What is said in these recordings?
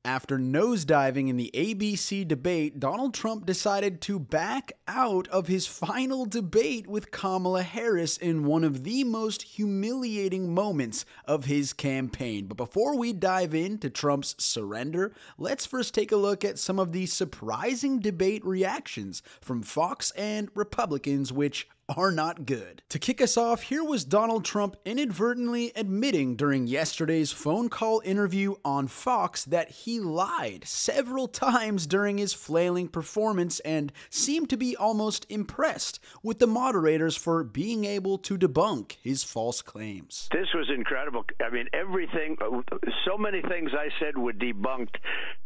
After nosediving in the ABC debate, Donald Trump decided to back out of his final debate with Kamala Harris in one of the most humiliating moments of his campaign. But before we dive into Trump's surrender, let's first take a look at some of the surprising debate reactions from Fox and Republicans, which are not good. To kick us off, here was Donald Trump inadvertently admitting during yesterday's phone call interview on Fox that he lied several times during his flailing performance and seemed to be almost impressed with the moderators for being able to debunk his false claims. This was incredible. I mean, everything, so many things I said were debunked,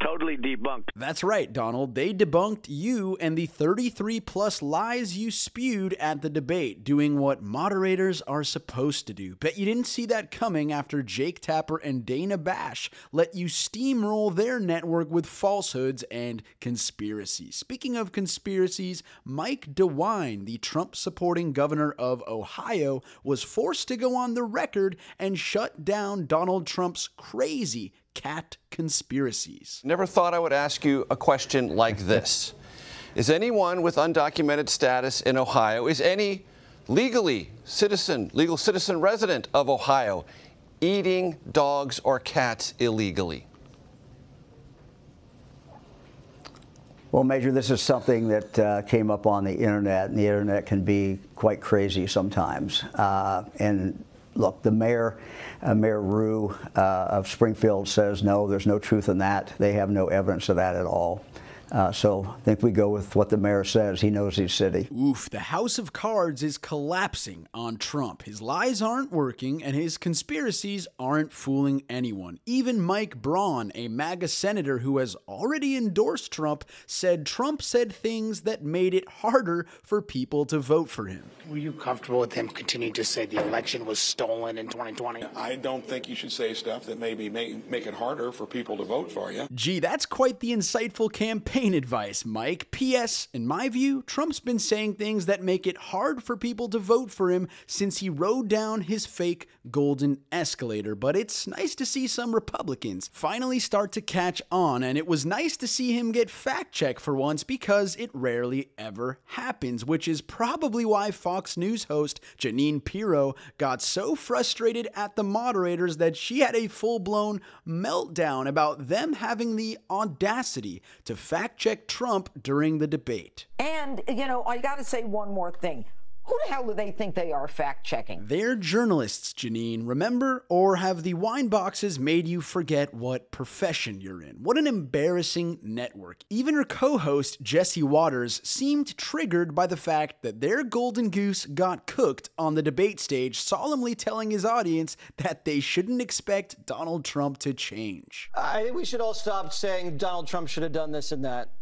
totally debunked. That's right, Donald. They debunked you and the 33 plus lies you spewed at the debate, doing what moderators are supposed to do. Bet you didn't see that coming after Jake Tapper and Dana Bash let you steamroll their network with falsehoods and conspiracies. Speaking of conspiracies, Mike DeWine, the Trump-supporting governor of Ohio, was forced to go on the record and shut down Donald Trump's crazy cat conspiracies. Never thought I would ask you a question like this. Is anyone with undocumented status in Ohio, is any legal citizen resident of Ohio eating dogs or cats illegally? Well, Major, this is something that came up on the internet, and the internet can be quite crazy sometimes. And look, the mayor, Mayor Rue of Springfield says, no, there's no truth in that. They have no evidence of that at all. So I think we go with what the mayor says. He knows his city. Oof, the house of cards is collapsing on Trump. His lies aren't working, and his conspiracies aren't fooling anyone. Even Mike Braun, a MAGA senator who has already endorsed Trump said things that made it harder for people to vote for him. Were you comfortable with him continuing to say the election was stolen in 2020? I don't think you should say stuff that maybe make it harder for people to vote for you. Gee, that's quite the insightful campaign advice, Mike. P.S. In my view, Trump's been saying things that make it hard for people to vote for him since he rode down his fake golden escalator. But it's nice to see some Republicans finally start to catch on, and it was nice to see him get fact-checked for once because it rarely ever happens, which is probably why Fox News host Jeanine Pirro got so frustrated at the moderators that she had a full-blown meltdown about them having the audacity to fact-check Trump during the debate. And, you know, I got to say one more thing. Who the hell do they think they are fact-checking? They're journalists, Jeanine, remember? Or have the wine boxes made you forget what profession you're in? What an embarrassing network. Even her co-host, Jesse Waters, seemed triggered by the fact that their golden goose got cooked on the debate stage, solemnly telling his audience that they shouldn't expect Donald Trump to change. I think we should all stop saying Donald Trump should have done this and that.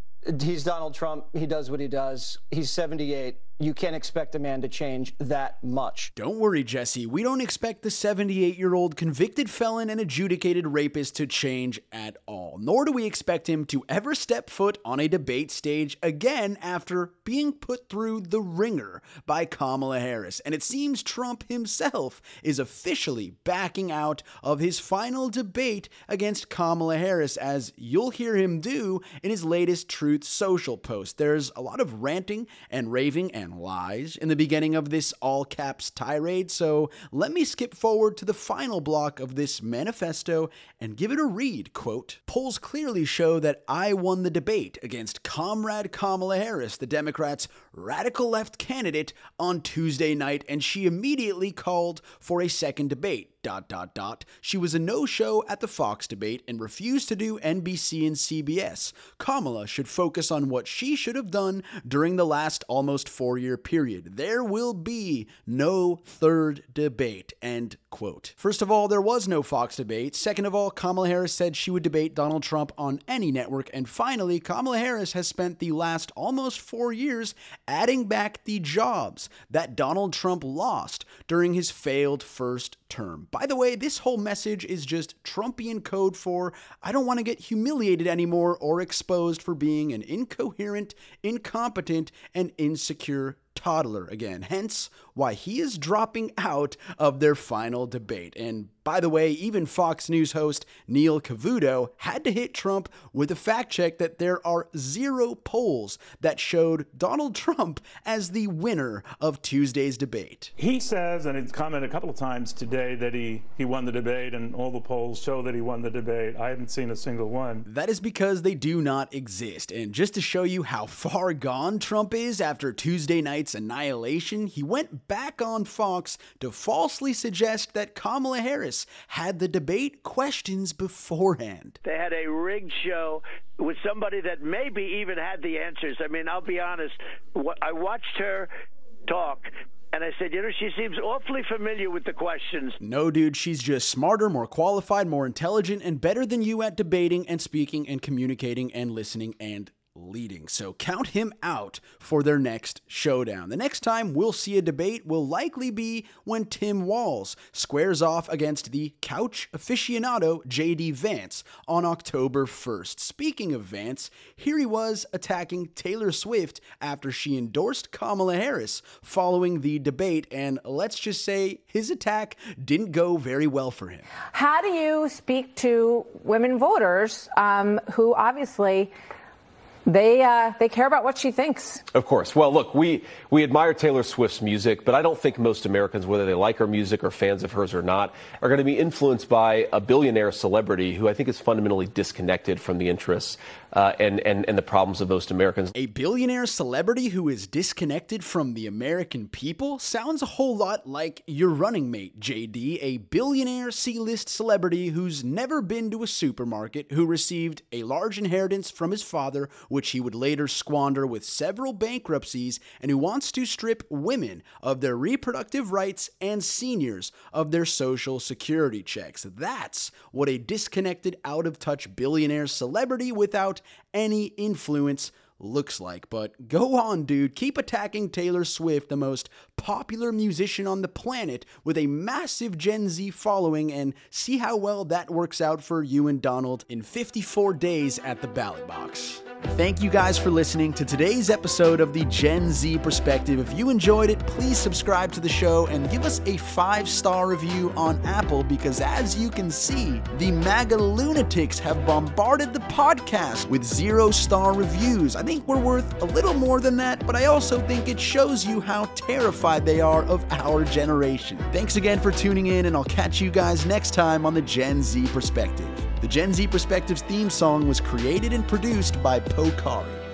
He's Donald Trump. He does what he does. He's 78. You can't expect a man to change that much. Don't worry, Jesse. We don't expect the 78-year-old convicted felon and adjudicated rapist to change at all. Nor do we expect him to ever step foot on a debate stage again after being put through the ringer by Kamala Harris. And it seems Trump himself is officially backing out of his final debate against Kamala Harris, as you'll hear him do in his latest Truth Social post. There's a lot of ranting and raving and lies in the beginning of this all-caps tirade, so let me skip forward to the final block of this manifesto and give it a read. Quote, polls clearly show that I won the debate against Comrade Kamala Harris, the Democrats' radical left candidate, on Tuesday night, and she immediately called for a second debate. She was a no-show at the Fox debate and refused to do NBC and CBS. Kamala should focus on what she should have done during the last almost 4-year period. There will be no third debate, end quote. First of all, there was no Fox debate. Second of all, Kamala Harris said she would debate Donald Trump on any network. And finally, Kamala Harris has spent the last almost 4 years adding back the jobs that Donald Trump lost during his failed first term. By the way, this whole message is just Trumpian code for I don't want to get humiliated anymore or exposed for being an incoherent, incompetent, and insecure toddler again. Hence why he is dropping out of their final debate. And By the way, even Fox News host Neil Cavuto had to hit Trump with a fact check that there are 0 polls that showed Donald Trump as the winner of Tuesday's debate. He says, and he's commented a couple of times today, that he won the debate and all the polls show that he won the debate. I haven't seen a single one. That is because they do not exist. And just to show you how far gone Trump is after Tuesday night's annihilation, he went back on Fox to falsely suggest that Kamala Harris had the debate questions beforehand. They had a rigged show with somebody that maybe even had the answers. I mean, I'll be honest, I watched her talk, and I said, she seems awfully familiar with the questions. No, dude, she's just smarter, more qualified, more intelligent, and better than you at debating and speaking and communicating and listening and leading. So count him out for their next showdown. The next time we'll see a debate will likely be when Tim Walz squares off against the couch aficionado J.D. Vance on October 1st. Speaking of Vance, here he was attacking Taylor Swift after she endorsed Kamala Harris following the debate, and let's just say his attack didn't go very well for him. How do you speak to women voters who obviously they care about what she thinks? Of course. Well, look, we admire Taylor Swift's music, but I don't think most Americans, whether they like her music or fans of hers or not, are going to be influenced by a billionaire celebrity who I think is fundamentally disconnected from the interests and the problems of most Americans. A billionaire celebrity who is disconnected from the American people sounds a whole lot like your running mate, JD, a billionaire C-list celebrity who's never been to a supermarket, who received a large inheritance from his father, which he would later squander with several bankruptcies, and who wants to strip women of their reproductive rights and seniors of their social security checks. That's what a disconnected, out-of-touch billionaire celebrity without any influence looks like. But go on, dude. Keep attacking Taylor Swift, the most popular musician on the planet with a massive Gen Z following, and see how well that works out for you and Donald in 54 days at the ballot box. Thank you guys for listening to today's episode of the Gen Z Perspective. If you enjoyed it, please subscribe to the show and give us a 5-star review on Apple, because as you can see, the MAGA lunatics have bombarded the podcast with 0-star reviews. I think we're worth a little more than that, but I also think it shows you how terrified they are of our generation. Thanks again for tuning in, and I'll catch you guys next time on the Gen Z Perspective. The Gen Z Perspectives theme song was created and produced by Pokari.